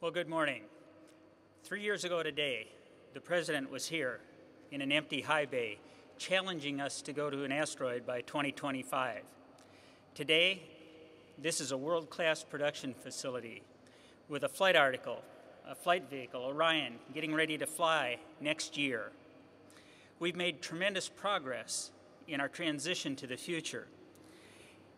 Well, good morning. 3 years ago today, the President was here in an empty high bay, challenging us to go to an asteroid by 2025. Today, this is a world-class production facility with a flight article, a flight vehicle, Orion, getting ready to fly next year. We've made tremendous progress in our transition to the future.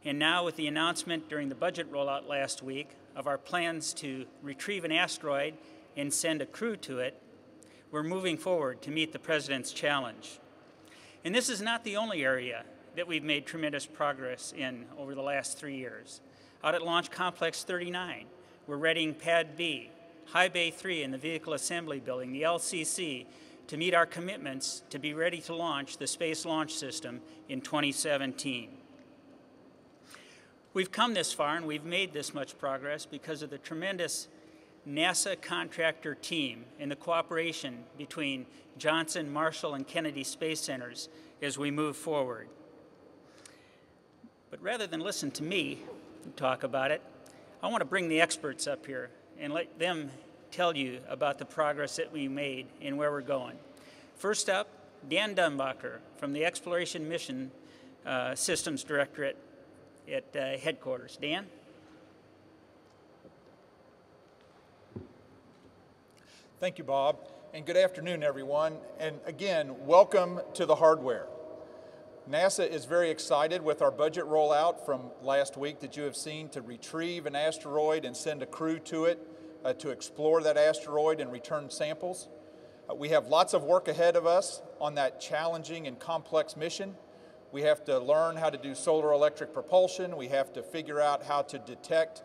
And now with the announcement during the budget rollout last week of our plans to retrieve an asteroid and send a crew to it, we're moving forward to meet the President's challenge. And this is not the only area that we've made tremendous progress in over the last 3 years. Out at Launch Complex 39, we're readying Pad B, High Bay 3 in the Vehicle Assembly Building, the LCC, to meet our commitments to be ready to launch the Space Launch System in 2017. We've come this far and we've made this much progress because of the tremendous NASA contractor team and the cooperation between Johnson, Marshall, and Kennedy Space Centers as we move forward. But rather than listen to me talk about it, I want to bring the experts up here and let them tell you about the progress that we made and where we're going. First up, Dan Dumbacher from the Exploration Mission Systems Directorate at headquarters. Dan? Thank you, Bob, and good afternoon, everyone. And again, welcome to the hardware. NASA is very excited with our budget rollout from last week that you have seen to retrieve an asteroid and send a crew to it to explore that asteroid and return samples. We have lots of work ahead of us on that challenging and complex mission. We have to learn how to do solar electric propulsion. We have to figure out how to detect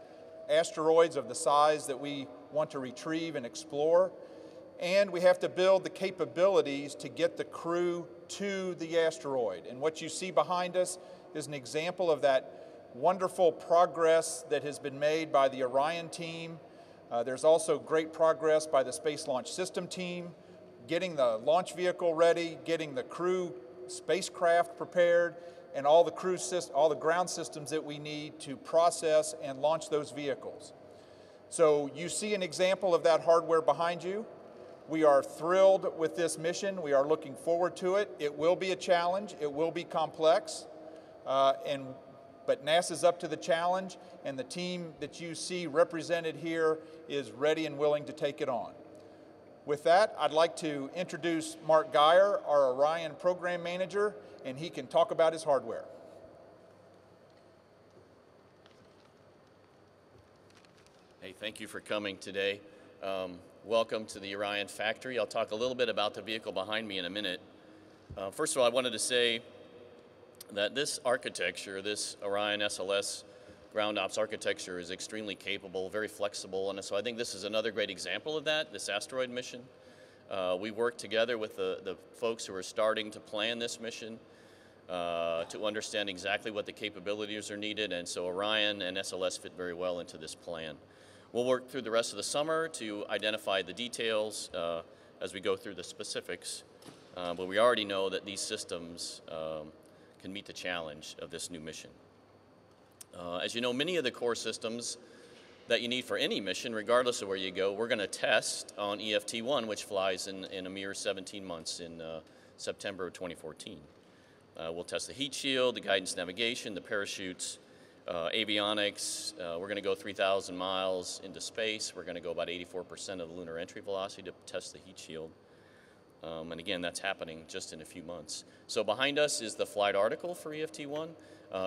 asteroids of the size that we want to retrieve and explore. And we have to build the capabilities to get the crew to the asteroid. And what you see behind us is an example of that wonderful progress that has been made by the Orion team. There's also great progress by the Space Launch System team, getting the launch vehicle ready, getting the crew spacecraft prepared, and all the ground systems that we need to process and launch those vehicles. So you see an example of that hardware behind you. We are thrilled with this mission. We are looking forward to it. It will be a challenge. It will be complex, but NASA's up to the challenge, and the team that you see represented here is ready and willing to take it on. With that, I'd like to introduce Mark Geyer, our Orion Program Manager, and he can talk about his hardware. Hey, thank you for coming today. Welcome to the Orion factory. I'll talk a little bit about the vehicle behind me in a minute. First of all, I wanted to say that this architecture, this Orion SLS ground ops architecture, is extremely capable, very flexible, and so I think this is another great example of that, this asteroid mission. We worked together with the folks who are starting to plan this mission to understand exactly what the capabilities are needed, and so Orion and SLS fit very well into this plan. We'll work through the rest of the summer to identify the details as we go through the specifics, but we already know that these systems can meet the challenge of this new mission. As you know, many of the core systems that you need for any mission, regardless of where you go, we're going to test on EFT-1, which flies in a mere 17 months in September of 2014. We'll test the heat shield, the guidance navigation, the parachutes, avionics. We're going to go 3,000 miles into space. We're going to go about 84% of the lunar entry velocity to test the heat shield. And again, that's happening just in a few months. So behind us is the flight article for EFT-1.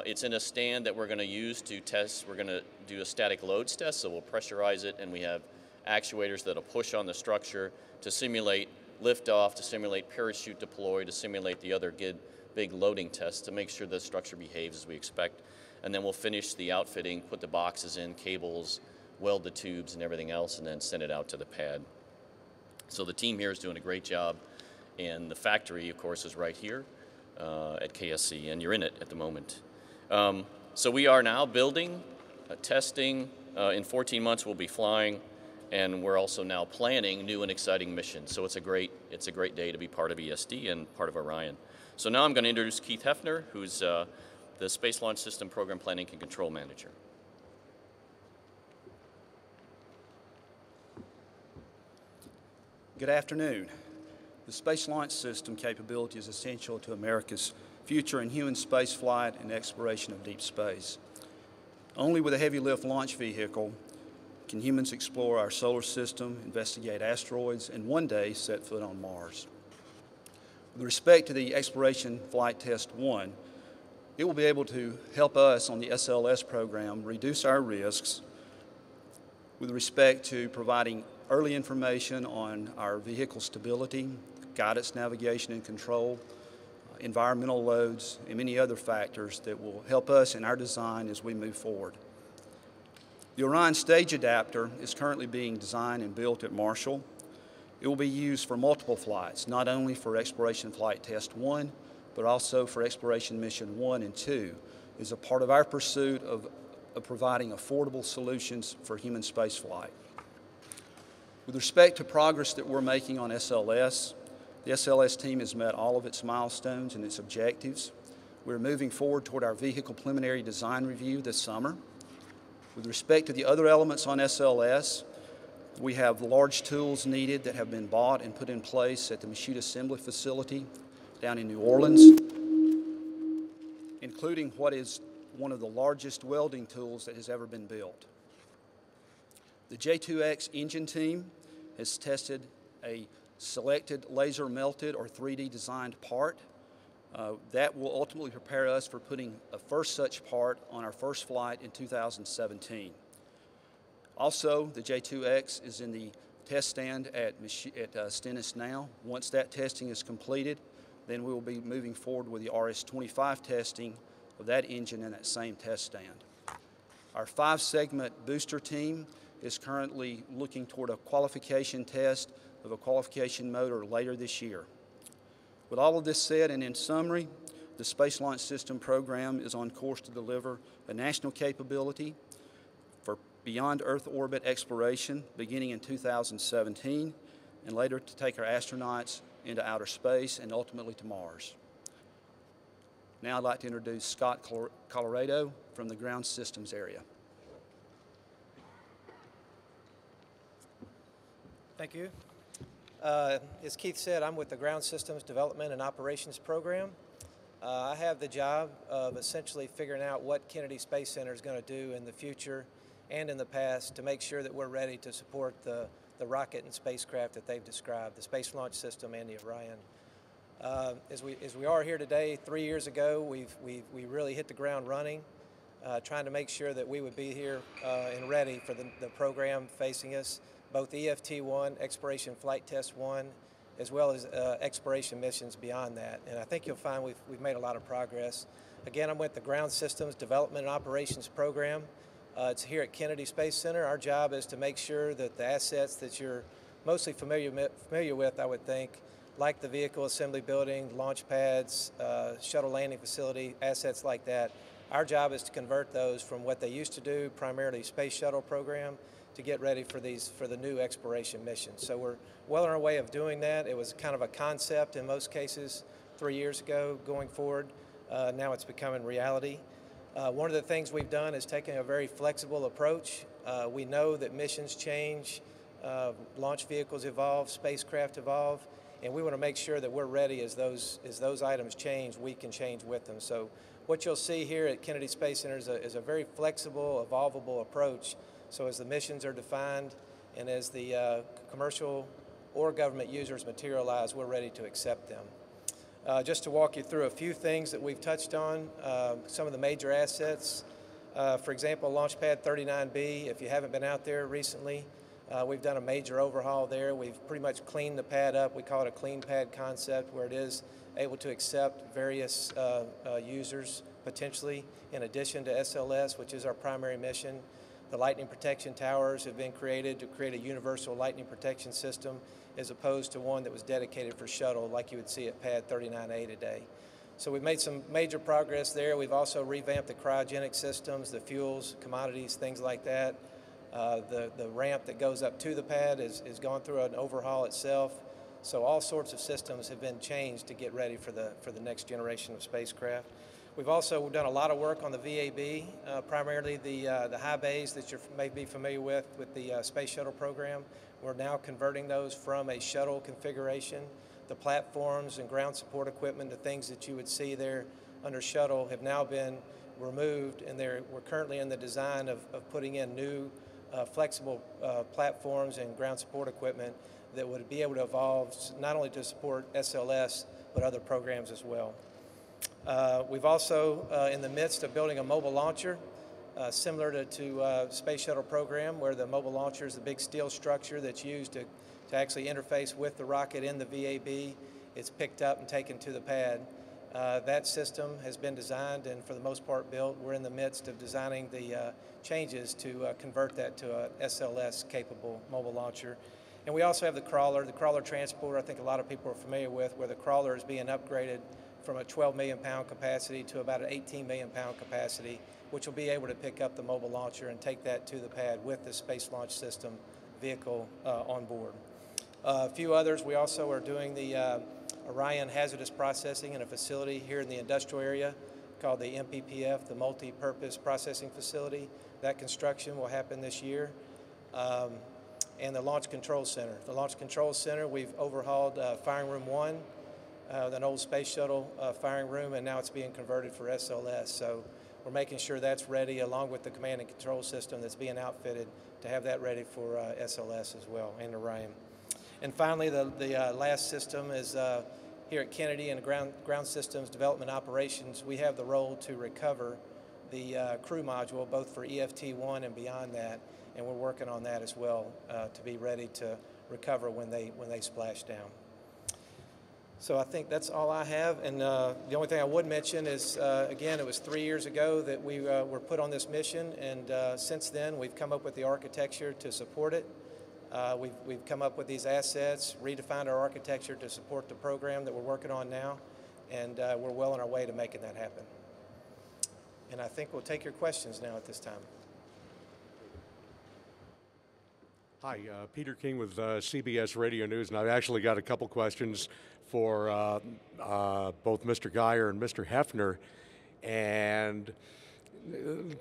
It's in a stand that we're going to use to test. We're going to do a static loads test, so we'll pressurize it, and we have actuators that'll push on the structure to simulate liftoff, to simulate parachute deploy, to simulate the other big loading tests to make sure the structure behaves as we expect. And then we'll finish the outfitting, put the boxes in, cables, weld the tubes and everything else, and then send it out to the pad. So the team here is doing a great job, and the factory, of course, is right here at KSC, and you're in it at the moment. So we are now building, testing. In 14 months, we'll be flying, and we're also now planning new and exciting missions. So it's a great day to be part of ESD and part of Orion. So now I'm going to introduce Keith Hefner, who's the Space Launch System Program Planning and Control Manager. Good afternoon. The Space Launch System capability is essential to America's future in human space flight and exploration of deep space. Only with a heavy lift launch vehicle can humans explore our solar system, investigate asteroids, and one day set foot on Mars. With respect to the Exploration Flight Test 1, it will be able to help us on the SLS program reduce our risks with respect to providing early information on our vehicle stability, guidance, navigation, and control, environmental loads, and many other factors that will help us in our design as we move forward. The Orion stage adapter is currently being designed and built at Marshall. It will be used for multiple flights, not only for Exploration Flight Test 1, but also for Exploration Mission 1 and 2, as a part of our pursuit of providing affordable solutions for human spaceflight. With respect to progress that we're making on SLS, the SLS team has met all of its milestones and its objectives. We're moving forward toward our vehicle preliminary design review this summer. With respect to the other elements on SLS, we have large tools needed that have been bought and put in place at the machine assembly facility down in New Orleans, including what is one of the largest welding tools that has ever been built. The J2X engine team has tested a selected laser melted or 3D designed part. That will ultimately prepare us for putting a first such part on our first flight in 2017. Also, the J2X is in the test stand at Stennis now. Once that testing is completed, then we will be moving forward with the RS-25 testing of that engine in that same test stand. Our 5-segment booster team is currently looking toward a qualification test of a qualification motor later this year. With all of this said, and in summary, the Space Launch System program is on course to deliver a national capability for beyond Earth orbit exploration beginning in 2017, and later to take our astronauts into outer space and ultimately to Mars. Now I'd like to introduce Scott Colloredo from the Ground Systems area. Thank you. As Keith said, I'm with the Ground Systems Development and Operations Program. I have the job of essentially figuring out what Kennedy Space Center is going to do in the future and in the past to make sure that we're ready to support the rocket and spacecraft that they've described, the Space Launch System and the Orion. As we are here today, 3 years ago, we really hit the ground running, trying to make sure that we would be here and ready for the program facing us, both EFT-1, Exploration Flight Test 1, as well as exploration missions beyond that. And I think you'll find we've made a lot of progress. Again, I'm with the Ground Systems Development and Operations Program. It's here at Kennedy Space Center. Our job is to make sure that the assets that you're mostly familiar with, I would think, like the vehicle assembly building, launch pads, shuttle landing facility, assets like that. Our job is to convert those from what they used to do, primarily space shuttle program, to get ready for the new exploration missions. So we're well on our way of doing that. It was kind of a concept in most cases 3 years ago. Going forward, now it's becoming reality. One of the things we've done is taking a very flexible approach. We know that missions change, launch vehicles evolve, spacecraft evolve, and we want to make sure that we're ready as those items change, we can change with them. So what you'll see here at Kennedy Space Center is a very flexible, evolvable approach. So as the missions are defined and as the commercial or government users materialize, we're ready to accept them. Just to walk you through a few things that we've touched on, some of the major assets. For example, Launch Pad 39B, if you haven't been out there recently, we've done a major overhaul there. We've pretty much cleaned the pad up. We call it a clean pad concept, where it is able to accept various users potentially in addition to SLS, which is our primary mission. The lightning protection towers have been created to create a universal lightning protection system as opposed to one that was dedicated for shuttle like you would see at Pad 39A today. So we've made some major progress there. We've also revamped the cryogenic systems, the fuels, commodities, things like that. The ramp that goes up to the pad has gone through an overhaul itself. So all sorts of systems have been changed to get ready for the next generation of spacecraft. We've also done a lot of work on the VAB, primarily the high bays that you may be familiar with the Space Shuttle program. We're now converting those from a shuttle configuration. The platforms and ground support equipment, the things that you would see there under shuttle have now been removed, and we're currently in the design of putting in new flexible platforms and ground support equipment that would be able to evolve not only to support SLS, but other programs as well. We've also in the midst of building a mobile launcher, similar to Space Shuttle program, where the mobile launcher is the big steel structure that's used to actually interface with the rocket in the VAB. It's picked up and taken to the pad. That system has been designed and for the most part built. We're in the midst of designing the changes to convert that to a SLS capable mobile launcher. And we also have the crawler transporter. I think a lot of people are familiar with, where the crawler is being upgraded from a 12 million pound capacity to about an 18 million pound capacity, which will be able to pick up the mobile launcher and take that to the pad with the Space Launch System vehicle on board. A few others, we also are doing the Orion hazardous processing in a facility here in the industrial area called the MPPF, the Multi-Purpose Processing Facility. That construction will happen this year. And the Launch Control Center. The Launch Control Center, we've overhauled Firing Room 1, an old Space Shuttle firing room, and now it's being converted for SLS. So we're making sure that's ready, along with the command and control system that's being outfitted to have that ready for SLS as well, and Orion. And finally, the last system is here at Kennedy in the ground systems development operations. We have the role to recover the crew module, both for EFT1 and beyond that, and we're working on that as well to be ready to recover when they splash down. So I think that's all I have, and the only thing I would mention is, again, it was 3 years ago that we were put on this mission, and since then we've come up with the architecture to support it. We've come up with these assets, redefined our architecture to support the program that we're working on now, and we're well on our way to making that happen. And I think we'll take your questions now at this time. Hi, Peter King with CBS Radio News, and I've actually got a couple questions for both Mr. Geyer and Mr. Hefner. And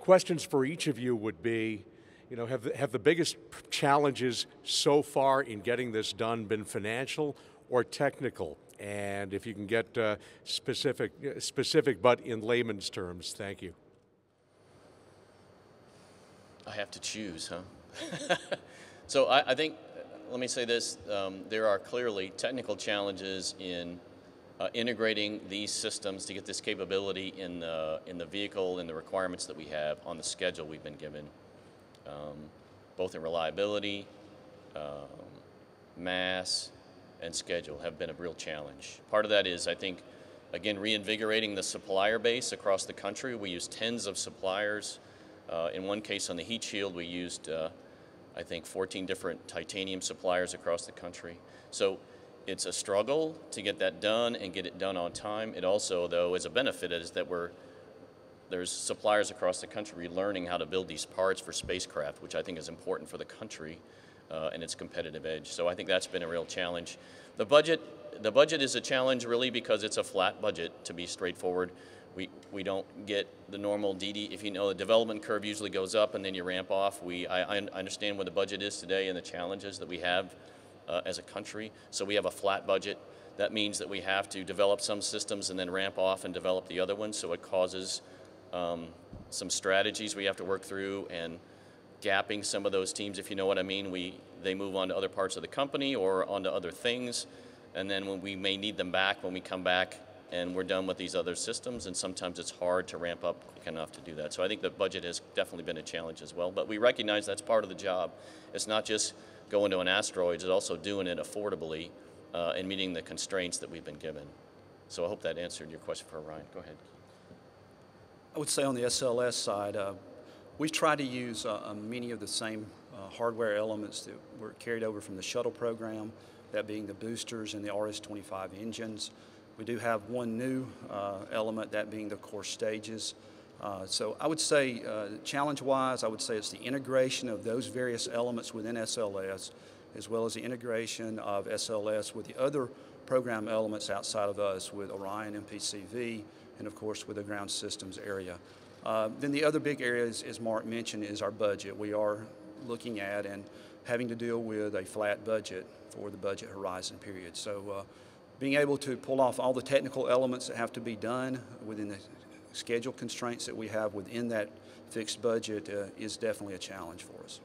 questions for each of you would be, you know, have the biggest challenges so far in getting this done been financial or technical? And if you can get specific but in layman's terms, thank you. I have to choose, huh? So I think, let me say this, there are clearly technical challenges in integrating these systems to get this capability in the vehicle and the requirements that we have on the schedule we've been given, both in reliability, mass, and schedule have been a real challenge. Part of that is, I think, again, reinvigorating the supplier base across the country. We use tens of suppliers. In one case on the heat shield, we used I think 14 different titanium suppliers across the country. So it's a struggle to get that done and get it done on time. It also, though, is a benefit is that there's suppliers across the country learning how to build these parts for spacecraft, which I think is important for the country and its competitive edge. So I think that's been a real challenge. The budget is a challenge really because it's a flat budget, to be straightforward. We don't get the normal DD. If you know, the development curve usually goes up and then you ramp off. I understand what the budget is today and the challenges that we have as a country. So we have a flat budget. That means that we have to develop some systems and then ramp off and develop the other ones. So it causes some strategies we have to work through and gapping some of those teams, if you know what I mean. They move on to other parts of the company or onto other things. And then when we may need them back, when we come back, and we're done with these other systems, and sometimes it's hard to ramp up quick enough to do that. So I think the budget has definitely been a challenge as well, but we recognize that's part of the job. It's not just going to an asteroid, it's also doing it affordably and meeting the constraints that we've been given. So I hope that answered your question for Orion. Go ahead. I would say on the SLS side, we've tried to use many of the same hardware elements that were carried over from the shuttle program, that being the boosters and the RS-25 engines. We do have one new element, that being the core stages. So I would say, challenge-wise, I would say it's the integration of those various elements within SLS, as well as the integration of SLS with the other program elements outside of us, with Orion, MPCV, and of course with the ground systems area. Then the other big area, as Mark mentioned, is our budget. We are looking at and having to deal with a flat budget for the budget horizon period. So being able to pull off all the technical elements that have to be done within the schedule constraints that we have within that fixed budget is definitely a challenge for us.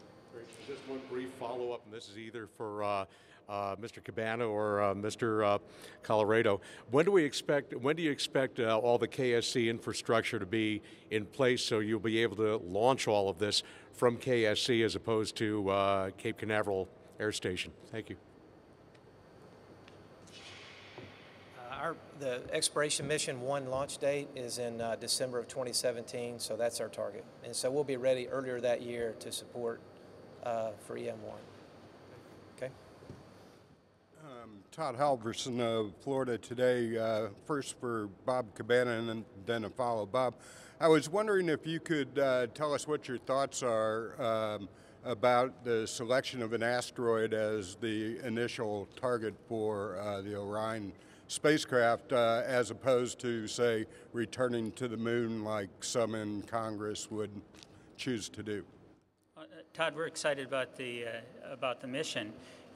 Just one brief follow-up, and this is either for Mr. Cabana or Mr. Colloredo. When do you expect all the KSC infrastructure to be in place so you'll be able to launch all of this from KSC as opposed to Cape Canaveral Air Station? Thank you. The Exploration Mission 1 launch date is in December of 2017, so that's our target. And so we'll be ready earlier that year to support for EM1. Okay. Todd Halverson of Florida Today. First for Bob Cabana and then a follow. Bob, I was wondering if you could tell us what your thoughts are about the selection of an asteroid as the initial target for the Orion spacecraft as opposed to, say, returning to the moon like some in Congress would choose to do. Todd, we're excited about the mission.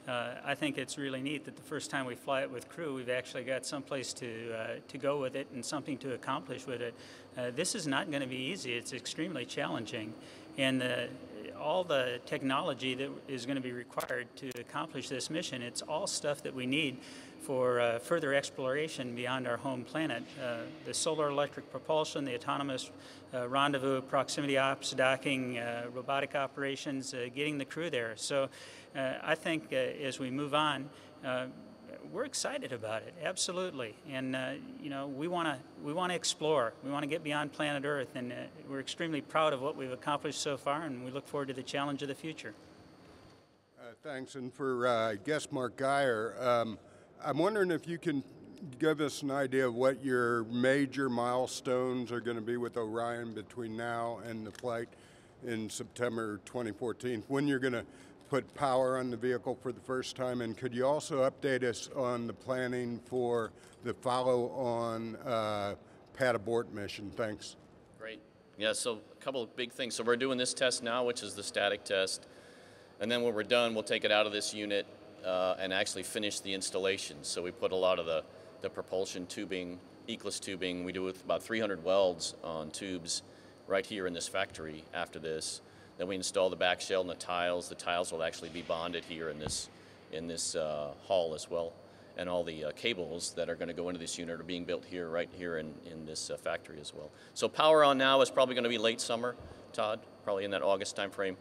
I think it's really neat that the first time we fly it with crew, we've actually got someplace to go with it and something to accomplish with it. This is not going to be easy. It's extremely challenging, and all the technology that is going to be required to accomplish this mission, it's all stuff that we need for further exploration beyond our home planet. The solar electric propulsion, the autonomous rendezvous, proximity ops, docking, robotic operations, getting the crew there. So I think as we move on, we're excited about it, absolutely. And you know, we want to explore. We want to get beyond planet Earth, and we're extremely proud of what we've accomplished so far, and we look forward to the challenge of the future. Thanks. And for guest Mark Geyer, I'm wondering if you can give us an idea of what your major milestones are going to be with Orion between now and the flight in September 2014, when you're going to put power on the vehicle for the first time, and could you also update us on the planning for the follow-on pad abort mission? Thanks. Great. Yeah, so a couple of big things. So we're doing this test now, which is the static test, and then when we're done, we'll take it out of this unit and actually finish the installation. So we put a lot of the propulsion tubing, Eclipse tubing, we do with about 300 welds on tubes right here in this factory after this. Then we install the back shell and the tiles. The tiles will actually be bonded here in this hall as well. And all the cables that are going to go into this unit are being built here, right here in this factory as well. So power on now is probably going to be late summer, Todd, probably in that August time frame.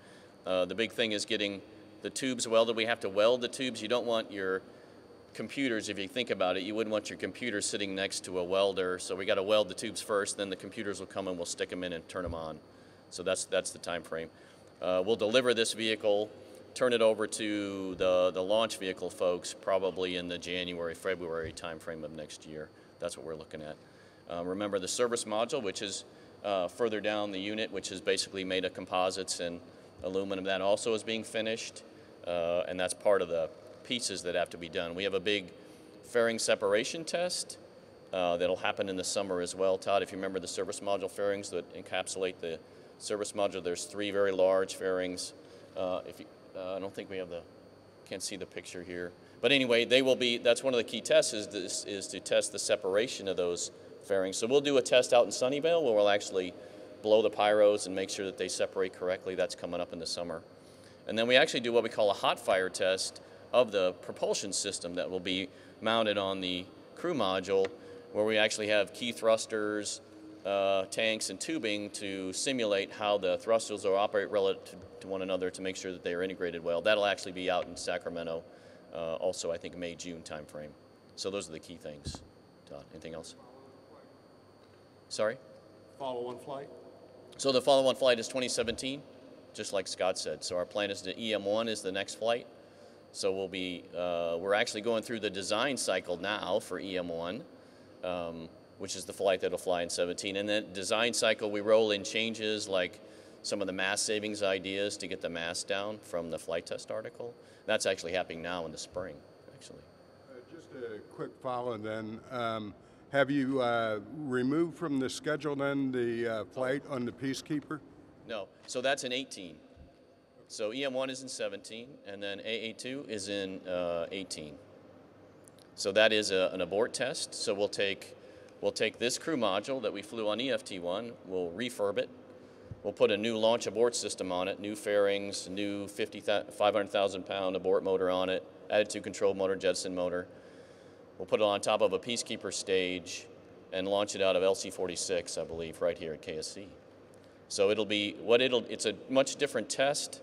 The big thing is getting the tubes welded. We have to weld the tubes. You don't want your computers, if you think about it, you wouldn't want your computer sitting next to a welder. So we got to weld the tubes first, then the computers will come and we'll stick them in and turn them on. So that's the time frame. We'll deliver this vehicle, turn it over to the launch vehicle folks probably in the January, February time frame of next year. That's what we're looking at. Remember the service module, which is further down the unit, which is basically made of composites and aluminum, that also is being finished, and that's part of the pieces that have to be done. We have a big fairing separation test that'll happen in the summer as well. Todd, if you remember the service module fairings that encapsulate the service module, there's 3 very large fairings. I don't think we have can't see the picture here. But anyway, they will be, that's one of the key tests is to test the separation of those fairings. So we'll do a test out in Sunnyvale where we'll actually blow the pyros and make sure that they separate correctly. That's coming up in the summer. And then we actually do what we call a hot fire test of the propulsion system that will be mounted on the crew module, where we actually have key thrusters, tanks, and tubing to simulate how the thrusters will operate relative to one another to make sure that they are integrated well. That'll actually be out in Sacramento, also I think May, June time frame. So those are the key things. Todd, anything else? Sorry? Follow-on flight? So the follow-on flight is 2017, just like Scott said. So our plan is the EM1 is the next flight. So we'll be, we're actually going through the design cycle now for EM1, which is the flight that'll fly in 17. And then design cycle, we roll in changes like some of the mass savings ideas to get the mass down from the flight test article. That's actually happening now in the spring, actually. Just a quick follow then. Have you removed from the schedule then the flight on the Peacekeeper? No, so that's in 18. So EM1 is in 17, and then AA2 is in 18. So that is an abort test. So we'll take this crew module that we flew on EFT1, we'll refurb it, we'll put a new launch abort system on it, new fairings, new 500,000 pound abort motor on it, attitude control motor, jettison motor. We'll put it on top of a Peacekeeper stage and launch it out of LC-46, I believe, right here at KSC. So it's a much different test.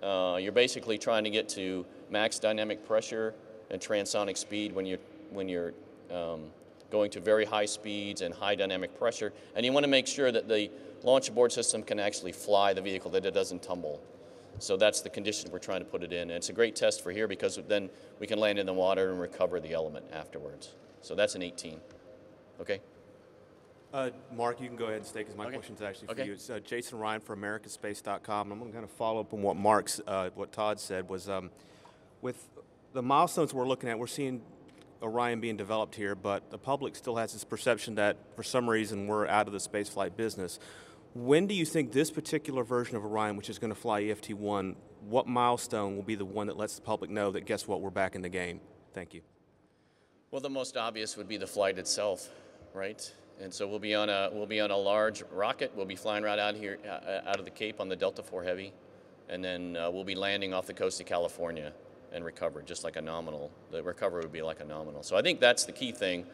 You're basically trying to get to max dynamic pressure and transonic speed when you're going to very high speeds and high dynamic pressure. And you want to make sure that the launch abort system can actually fly the vehicle, that it doesn't tumble. So that's the condition we're trying to put it in. And it's a great test for here because then we can land in the water and recover the element afterwards. So that's an 18. Okay? Mark, you can go ahead and stay because my question's actually for you. It's Jason Ryan for Americaspace.com. I'm going to kind of follow up on what Todd said was with the milestones we're looking at, we're seeing Orion being developed here, but the public still has this perception that for some reason we're out of the spaceflight business. When do you think this particular version of Orion, which is going to fly EFT-1, what milestone will be the one that lets the public know that, guess what, we're back in the game? Thank you. Well, the most obvious would be the flight itself, right? And so we'll be on a large rocket. We'll be flying right out here, out of the Cape on the Delta IV Heavy, and then we'll be landing off the coast of California and recover, just like a nominal. The recovery would be like a nominal. So I think that's the key thing.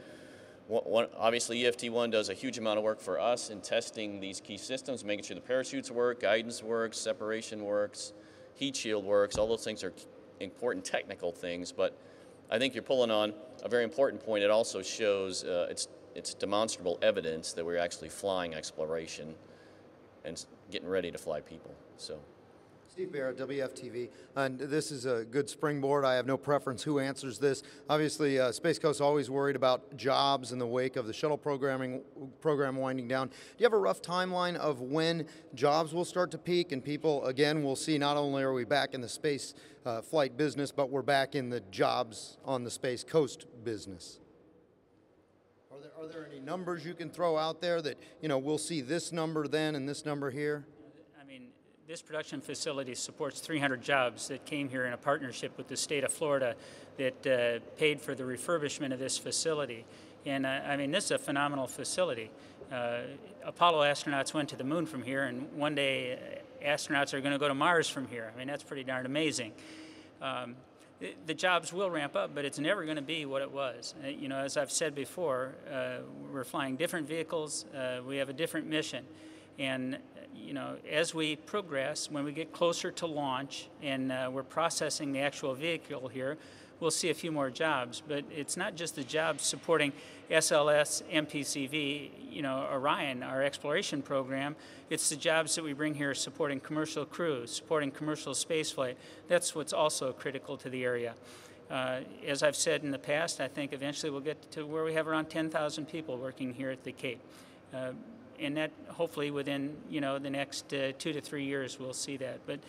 Obviously, EFT-1 does a huge amount of work for us in testing these key systems, making sure the parachutes work, guidance works, separation works, heat shield works. All those things are important technical things, but I think you're pulling on a very important point. It also shows it's demonstrable evidence that we're actually flying exploration and getting ready to fly people. So. Steve Barrett, WFTV, and this is a good springboard. I have no preference who answers this. Obviously, Space Coast's always worried about jobs in the wake of the shuttle program winding down. Do you have a rough timeline of when jobs will start to peak and people, again, will see not only are we back in the space flight business, but we're back in the jobs on the Space Coast business? Are there any numbers you can throw out there that, you know, we'll see this number then and this number here? This production facility supports 300 jobs that came here in a partnership with the state of Florida that paid for the refurbishment of this facility. And I mean, this is a phenomenal facility. Apollo astronauts went to the moon from here, and one day astronauts are going to go to Mars from here. I mean, that's pretty darn amazing. The jobs will ramp up, but it's never going to be what it was. You know, as I've said before, we're flying different vehicles. We have a different mission. And you know, as we progress, when we get closer to launch and we're processing the actual vehicle here, we'll see a few more jobs. But it's not just the jobs supporting SLS, MPCV, you know, Orion, our exploration program. It's the jobs that we bring here supporting commercial crews, supporting commercial spaceflight. That's what's also critical to the area. As I've said in the past, I think eventually we'll get to where we have around 10,000 people working here at the Cape. And that hopefully within, you know, the next 2 to 3 years we'll see that. But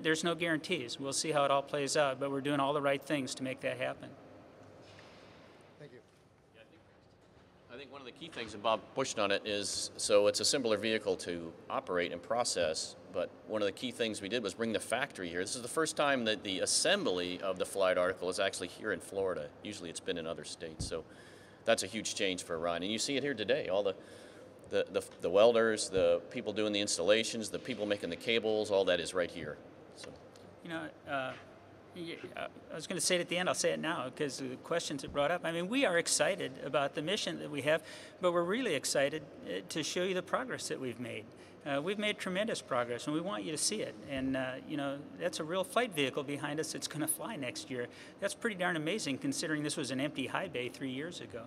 there's no guarantees. We'll see how it all plays out, but we're doing all the right things to make that happen. Thank you. Yeah, I think one of the key things, and Bob pushed on it, is so it's a simpler vehicle to operate and process, but one of the key things we did was bring the factory here. This is the first time that the assembly of the flight article is actually here in Florida. Usually it's been in other states, so that's a huge change for Orion. And you see it here today, all the welders, the people doing the installations, the people making the cables, all that is right here. So. You know, I was going to say it at the end, I'll say it now because the questions it brought up. I mean, we are excited about the mission that we have, but we're really excited to show you the progress that we've made. We've made tremendous progress, and we want you to see it. And, you know, that's a real flight vehicle behind us that's going to fly next year. That's pretty darn amazing considering this was an empty high bay 3 years ago.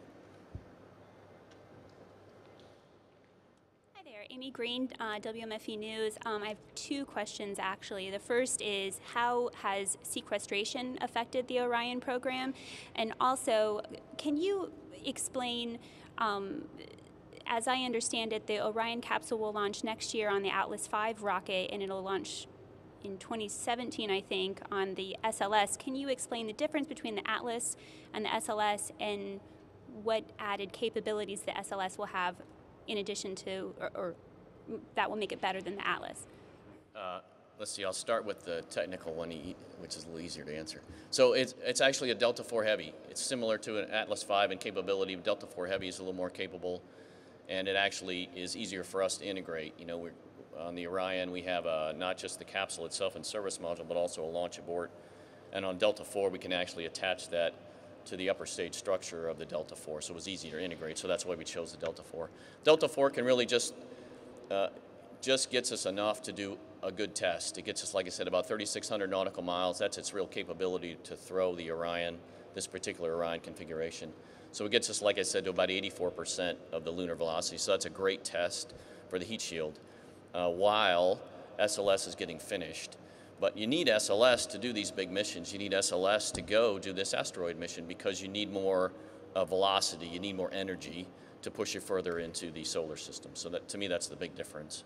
Amy Green, WMFE News. I have 2 questions actually. The first is, how has sequestration affected the Orion program? And also, can you explain, as I understand it, the Orion capsule will launch next year on the Atlas V rocket, and it'll launch in 2017, I think, on the SLS. Can you explain the difference between the Atlas and the SLS, and what added capabilities the SLS will have in addition to, or that will make it better than the Atlas? Let's see, I'll start with the technical one, which is a little easier to answer. So it's actually a Delta IV Heavy. It's similar to an Atlas V in capability. Delta IV Heavy is a little more capable, and it actually is easier for us to integrate. You know, on the Orion, we have not just the capsule itself and service module, but also a launch abort. And on Delta IV, we can actually attach that to the upper stage structure of the Delta IV, so it was easy to integrate. So that's why we chose the Delta IV. Delta IV can really just gets us enough to do a good test. It gets us, like I said, about 3,600 nautical miles. That's its real capability to throw the Orion, this particular Orion configuration. So it gets us, like I said, to about 84% of the lunar velocity. So that's a great test for the heat shield while SLS is getting finished. But you need SLS to do these big missions. You need SLS to go do this asteroid mission because you need more velocity, you need more energy to push you further into the solar system. So that, to me, that's the big difference.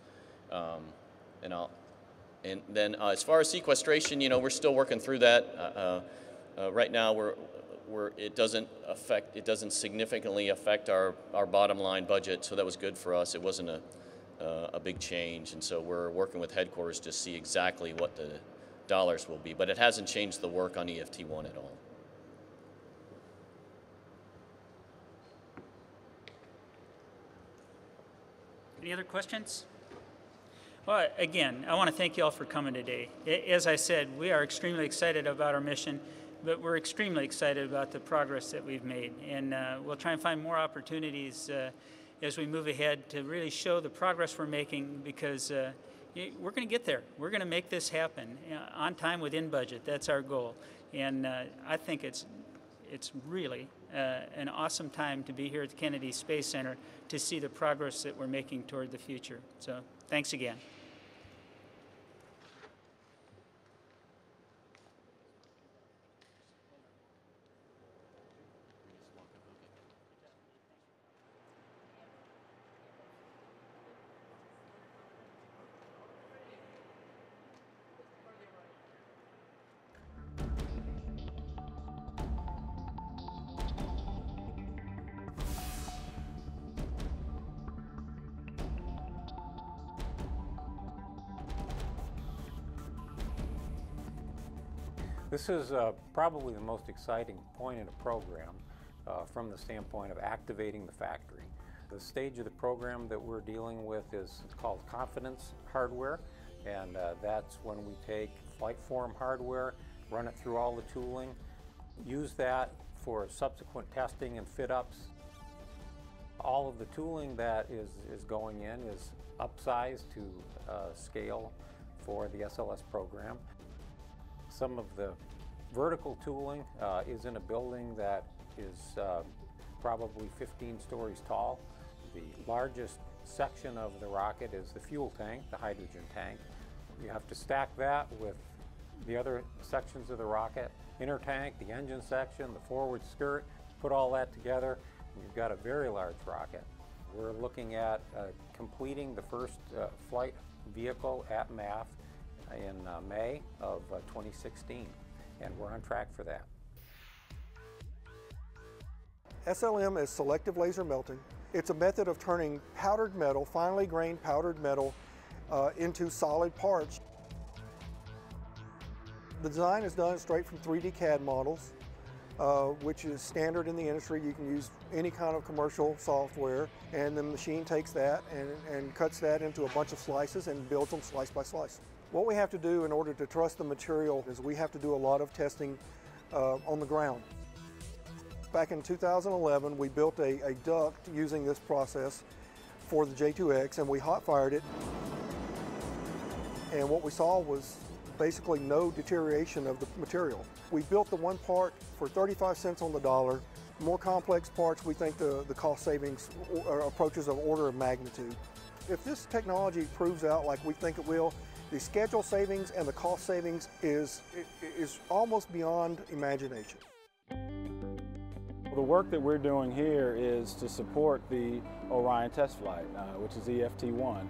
And then as far as sequestration, you know, we're still working through that. Right now, it doesn't significantly affect our bottom line budget, so that was good for us. It wasn't a big change, and so we're working with headquarters to see exactly what the dollars will be, but it hasn't changed the work on EFT-1 at all. Any other questions? Well, again, I want to thank you all for coming today. As I said, we are extremely excited about our mission, but we're extremely excited about the progress that we've made. And we'll try and find more opportunities as we move ahead to really show the progress we're making, because we're going to get there. We're going to make this happen on time, within budget. That's our goal. And I think it's really an awesome time to be here at the Kennedy Space Center to see the progress that we're making toward the future. So thanks again. This is probably the most exciting point in the program from the standpoint of activating the factory. The stage of the program that we're dealing with is called confidence hardware, and that's when we take flight form hardware, run it through all the tooling, use that for subsequent testing and fit-ups. All of the tooling that is going in is upsized to scale for the SLS program. Some of the vertical tooling is in a building that is probably 15 stories tall. The largest section of the rocket is the fuel tank, the hydrogen tank. You have to stack that with the other sections of the rocket, inner tank, the engine section, the forward skirt, put all that together, and you've got a very large rocket. We're looking at completing the first flight vehicle at MAF in May of 2016, and we're on track for that. SLM is selective laser melting. It's a method of turning powdered metal, finely grained powdered metal, into solid parts. The design is done straight from 3D CAD models, which is standard in the industry. You can use any kind of commercial software, and the machine takes that and cuts that into a bunch of slices and builds them slice by slice. What we have to do in order to trust the material is we have to do a lot of testing on the ground. Back in 2011, we built a duct using this process for the J2X, and we hot fired it. And what we saw was basically no deterioration of the material. We built the one part for 35 cents on the dollar. More complex parts, we think the cost savings approaches of order of magnitude. If this technology proves out like we think it will, the schedule savings and the cost savings is almost beyond imagination. The work that we're doing here is to support the Orion test flight, which is EFT-1.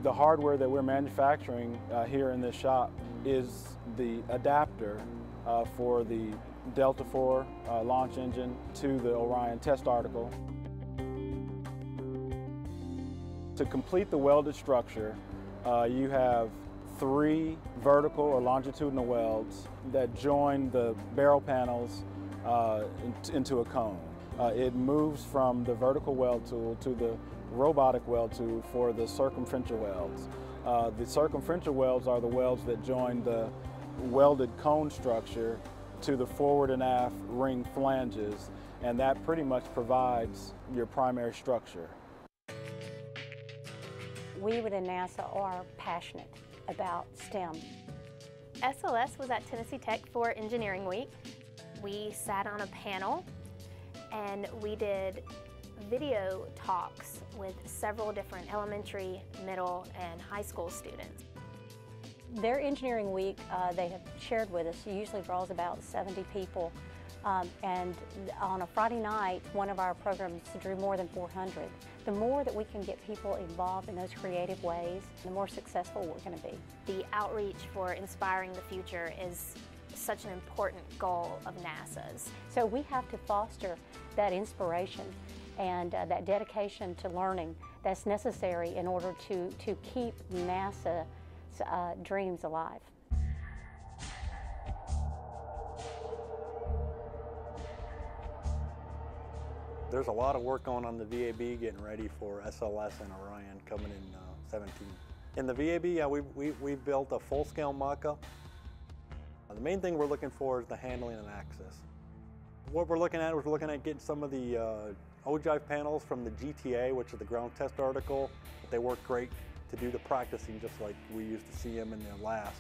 The hardware that we're manufacturing here in this shop is the adapter for the Delta IV launch engine to the Orion test article. To complete the welded structure, you have 3 vertical or longitudinal welds that join the barrel panels into a cone. It moves from the vertical weld tool to the robotic weld tool for the circumferential welds. The circumferential welds are the welds that join the welded cone structure to the forward and aft ring flanges, and that pretty much provides your primary structure. We within NASA are passionate about STEM. SLS was at Tennessee Tech for Engineering Week. We sat on a panel and we did video talks with several different elementary, middle, and high school students. Their Engineering Week, they have shared with us, usually draws about 70 people. And on a Friday night, one of our programs drew more than 400. The more that we can get people involved in those creative ways, the more successful we're going to be. The outreach for inspiring the future is such an important goal of NASA's. So we have to foster that inspiration and that dedication to learning that's necessary in order to keep NASA's dreams alive. There's a lot of work going on the VAB getting ready for SLS and Orion coming in 17. In the VAB, we built a full-scale mock-up. The main thing we're looking for is the handling and access. What we're looking at is we're looking at getting some of the ogive panels from the GTA, which is the ground test article. They work great to do the practicing just like we used to see them in the last.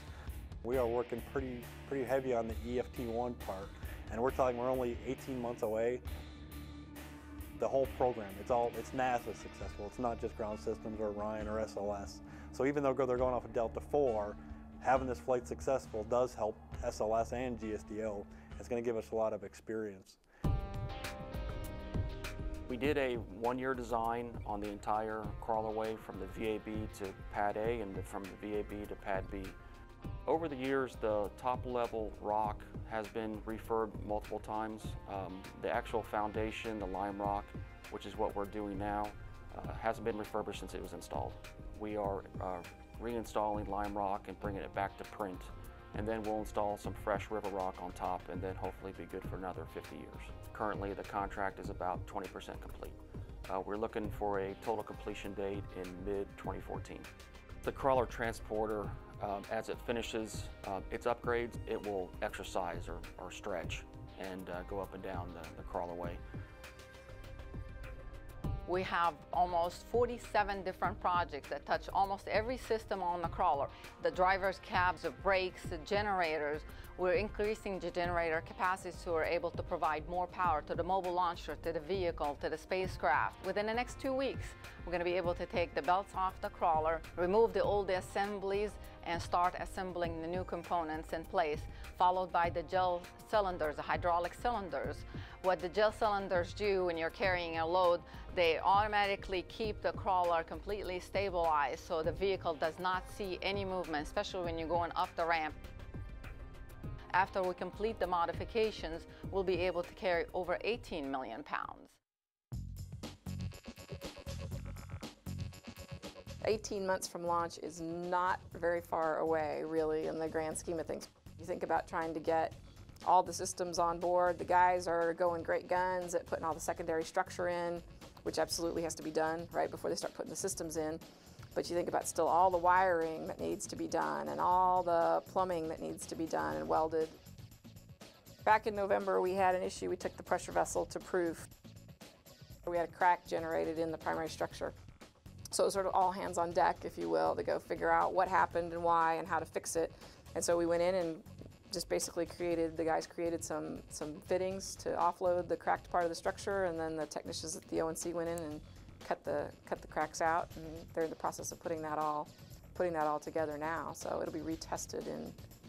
We are working pretty heavy on the EFT1 part, and we're talking we're only 18 months away. The whole program, it's NASA successful. It's not just ground systems or Orion or SLS. So even though they're going off of Delta IV, having this flight successful does help SLS and GSDO. It's going to give us a lot of experience. We did a one-year design on the entire crawlerway from the VAB to Pad A and from the VAB to Pad B. Over the years, the top-level rock has been refurbed multiple times. The actual foundation, the lime rock, which is what we're doing now, hasn't been refurbished since it was installed. We are reinstalling lime rock and bringing it back to print, and then we'll install some fresh river rock on top and then hopefully be good for another 50 years. Currently, the contract is about 20% complete. We're looking for a total completion date in mid-2014. The crawler transporter, as it finishes its upgrades, it will exercise or stretch and go up and down the crawlerway. We have almost 47 different projects that touch almost every system on the crawler. The driver's cabs, the brakes, the generators. We're increasing the generator capacity so we're able to provide more power to the mobile launcher, to the vehicle, to the spacecraft. Within the next 2 weeks, we're going to be able to take the belts off the crawler, remove the old assemblies, and start assembling the new components in place, followed by the gel cylinders, the hydraulic cylinders. What the gel cylinders do when you're carrying a load, they automatically keep the crawler completely stabilized so the vehicle does not see any movement, especially when you're going up the ramp. After we complete the modifications, we'll be able to carry over 18 million pounds. 18 months from launch is not very far away, really, in the grand scheme of things. You think about trying to get all the systems on board. The guys are going great guns at putting all the secondary structure in, which absolutely has to be done right before they start putting the systems in. But you think about still all the wiring that needs to be done and all the plumbing that needs to be done and welded. Back in November, we had an issue. We took the pressure vessel to proof. We had a crack generated in the primary structure. So it was sort of all hands on deck, if you will, to go figure out what happened and why and how to fix it. And so we went in and just basically the guys created some fittings to offload the cracked part of the structure, and then the technicians at the ONC went in and cut the cracks out, and they're in the process of putting that all together now. So it'll be retested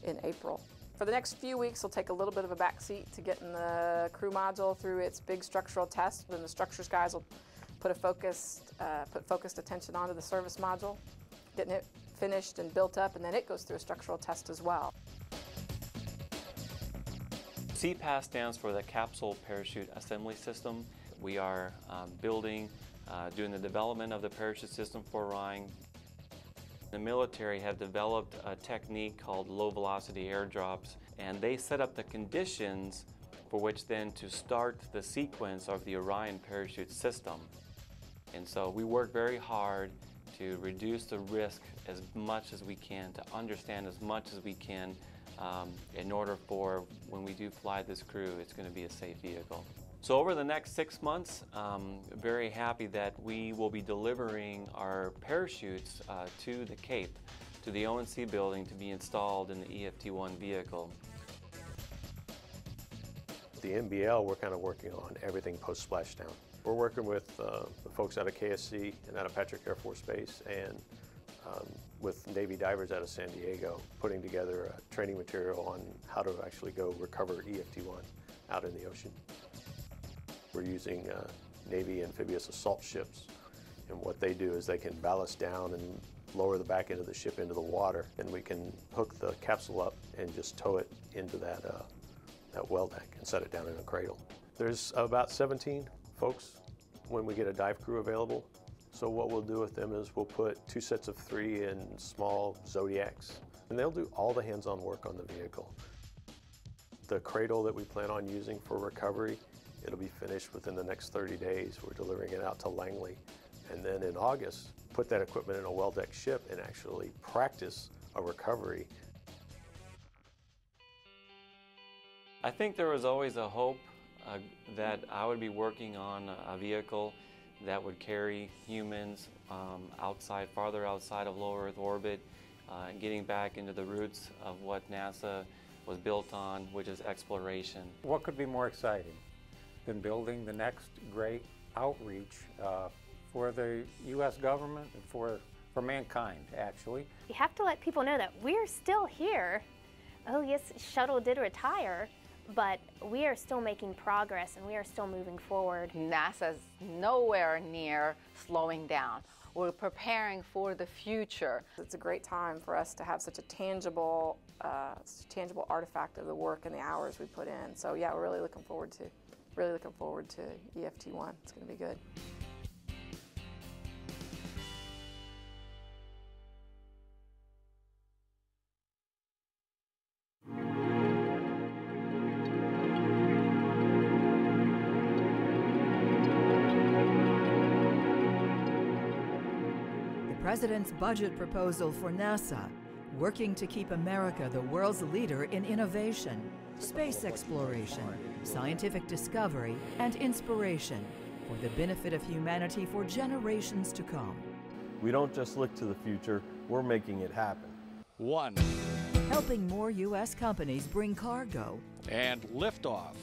in April. For the next few weeks, we'll take a little bit of a back seat to getting the crew module through its big structural test. Then the structures guys will put focused attention onto the service module, getting it finished and built up, and then it goes through a structural test as well. CPAS stands for the Capsule Parachute Assembly System. We are doing the development of the parachute system for Orion. The military have developed a technique called low velocity airdrops, and they set up the conditions for which then to start the sequence of the Orion parachute system. And so we work very hard to reduce the risk as much as we can, to understand as much as we can in order for when we do fly this crew, it's going to be a safe vehicle. So over the next 6 months, very happy that we will be delivering our parachutes to the Cape, to the ONC building to be installed in the EFT-1 vehicle. The NBL, we're kind of working on everything post-splashdown. We're working with the folks out of KSC and out of Patrick Air Force Base, and with Navy divers out of San Diego, putting together training material on how to actually go recover EFT-1 out in the ocean. We're using Navy amphibious assault ships, and what they do is they can ballast down and lower the back end of the ship into the water, and we can hook the capsule up and just tow it into that well deck and set it down in a cradle. There's about 17 folks when we get a dive crew available. So what we'll do with them is we'll put 2 sets of 3 in small Zodiacs, and they'll do all the hands-on work on the vehicle. The cradle that we plan on using for recovery, it'll be finished within the next 30 days. We're delivering it out to Langley. And then in August, put that equipment in a well-decked ship and actually practice a recovery. I think there was always a hope that I would be working on a vehicle that would carry humans farther outside of low Earth orbit, getting back into the roots of what NASA was built on, which is exploration. What could be more exciting than building the next great outreach for the U.S. government and for mankind, actually? You have to let people know that we're still here. Oh yes, shuttle did retire, but we are still making progress and we are still moving forward. NASA's nowhere near slowing down. We're preparing for the future. It's a great time for us to have such a tangible artifact of the work and the hours we put in. So yeah, we're really looking forward to EFT-1. It's going to be good. President's budget proposal for NASA, working to keep America the world's leader in innovation, space exploration, scientific discovery, and inspiration for the benefit of humanity for generations to come. We don't just look to the future, we're making it happen. 1. Helping more U.S. companies bring cargo. And liftoff.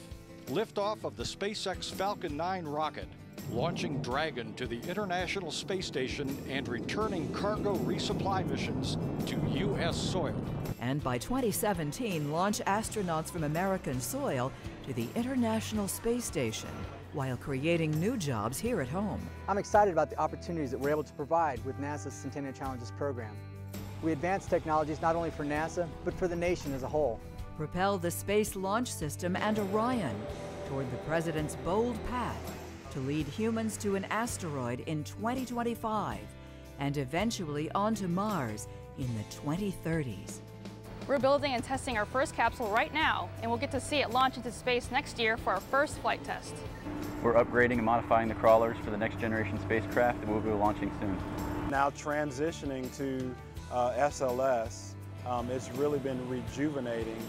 Liftoff of the SpaceX Falcon 9 rocket, launching Dragon to the International Space Station and returning cargo resupply missions to U.S. soil. And by 2017, launch astronauts from American soil to the International Space Station, while creating new jobs here at home. I'm excited about the opportunities that we're able to provide with NASA's Centennial Challenges program. We advance technologies not only for NASA, but for the nation as a whole. Propel the Space Launch System and Orion toward the President's bold path to lead humans to an asteroid in 2025 and eventually onto Mars in the 2030s. We're building and testing our first capsule right now, and we'll get to see it launch into space next year for our first flight test. We're upgrading and modifying the crawlers for the next generation spacecraft, and we'll be launching soon. Now transitioning to SLS, it's really been rejuvenating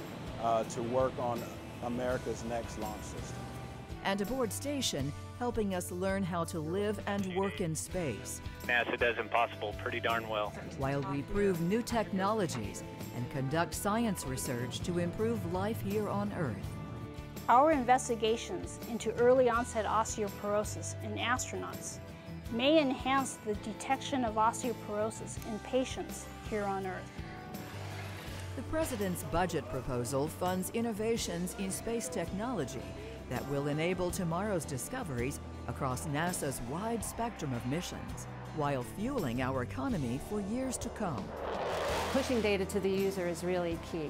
to work on America's next launch system. And aboard station, helping us learn how to live and work in space. NASA does impossible pretty darn well. While we prove new technologies and conduct science research to improve life here on Earth. Our investigations into early onset osteoporosis in astronauts may enhance the detection of osteoporosis in patients here on Earth. The President's budget proposal funds innovations in space technology that will enable tomorrow's discoveries across NASA's wide spectrum of missions, while fueling our economy for years to come. Pushing data to the user is really key.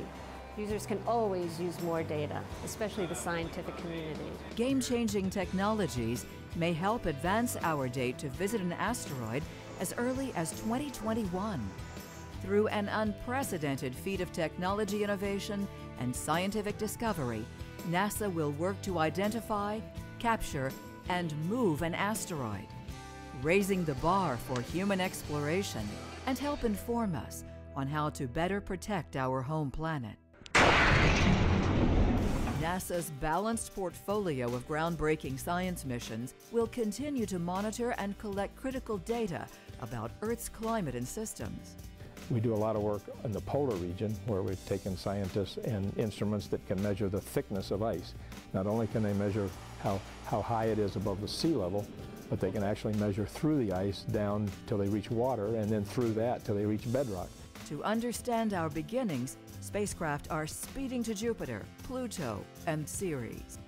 Users can always use more data, especially the scientific community. Game-changing technologies may help advance our date to visit an asteroid as early as 2021. Through an unprecedented feat of technology innovation and scientific discovery, NASA will work to identify, capture, and move an asteroid, raising the bar for human exploration and help inform us on how to better protect our home planet. NASA's balanced portfolio of groundbreaking science missions will continue to monitor and collect critical data about Earth's climate and systems. We do a lot of work in the polar region where we've taken scientists and instruments that can measure the thickness of ice. Not only can they measure how high it is above the sea level, but they can actually measure through the ice down till they reach water, and then through that till they reach bedrock. To understand our beginnings, spacecraft are speeding to Jupiter, Pluto, and Ceres.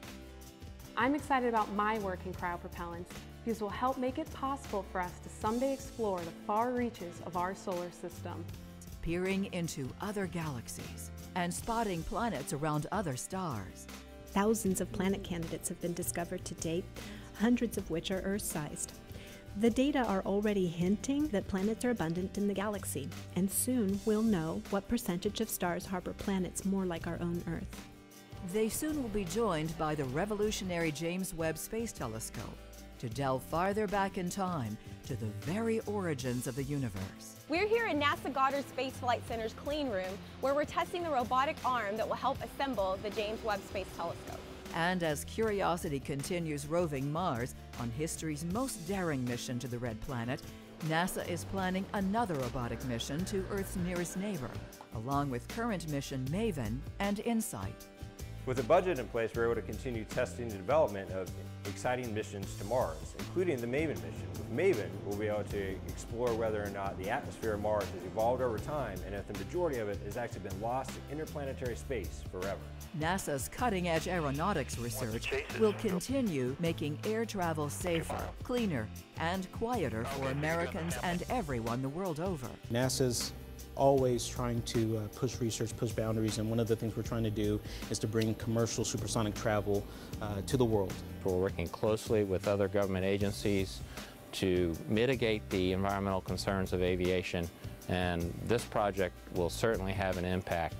I'm excited about my work in cryopropellants because it will help make it possible for us to someday explore the far reaches of our solar system. Peering into other galaxies and spotting planets around other stars. Thousands of planet candidates have been discovered to date, hundreds of which are Earth-sized. The data are already hinting that planets are abundant in the galaxy, and soon we'll know what percentage of stars harbor planets more like our own Earth. They soon will be joined by the revolutionary James Webb Space Telescope to delve farther back in time to the very origins of the universe. We're here in NASA Goddard Space Flight Center's clean room, where we're testing the robotic arm that will help assemble the James Webb Space Telescope. And as Curiosity continues roving Mars on history's most daring mission to the Red Planet, NASA is planning another robotic mission to Earth's nearest neighbor, along with current mission MAVEN and InSight. With a budget in place, we're able to continue testing the development of exciting missions to Mars, including the MAVEN mission. With MAVEN, we'll be able to explore whether or not the atmosphere of Mars has evolved over time and if the majority of it has actually been lost in interplanetary space forever. NASA's cutting-edge aeronautics research will continue making air travel safer, cleaner, and quieter for Americans and everyone the world over. NASA's always trying to push research, push boundaries, and one of the things we're trying to do is to bring commercial supersonic travel to the world. We're working closely with other government agencies to mitigate the environmental concerns of aviation, and this project will certainly have an impact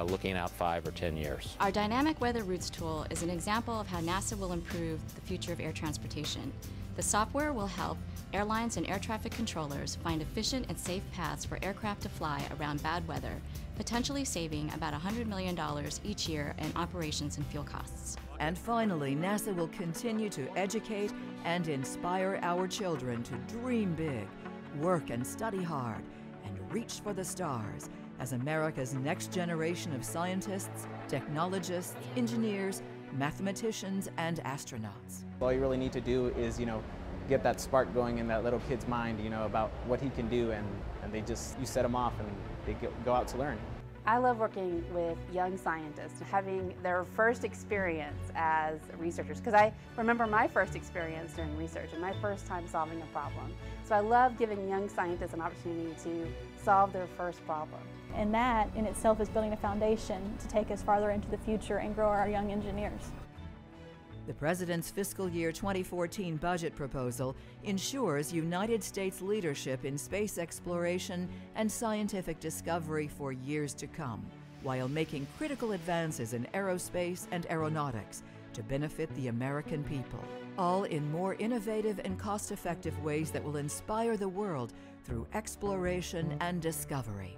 looking out 5 or 10 years. Our Dynamic Weather Routes tool is an example of how NASA will improve the future of air transportation. The software will help airlines and air traffic controllers find efficient and safe paths for aircraft to fly around bad weather, potentially saving about $100 million each year in operations and fuel costs. And finally, NASA will continue to educate and inspire our children to dream big, work and study hard, and reach for the stars as America's next generation of scientists, technologists, engineers, mathematicians, and astronauts. All you really need to do is, get that spark going in that little kid's mind, about what he can do, and you set them off and they go out to learn. I love working with young scientists, having their first experience as researchers, because I remember my first experience doing research and my first time solving a problem. So I love giving young scientists an opportunity to solve their first problem. And that in itself is building a foundation to take us farther into the future and grow our young engineers. The President's fiscal year 2014 budget proposal ensures United States leadership in space exploration and scientific discovery for years to come, while making critical advances in aerospace and aeronautics to benefit the American people, all in more innovative and cost-effective ways that will inspire the world through exploration and discovery.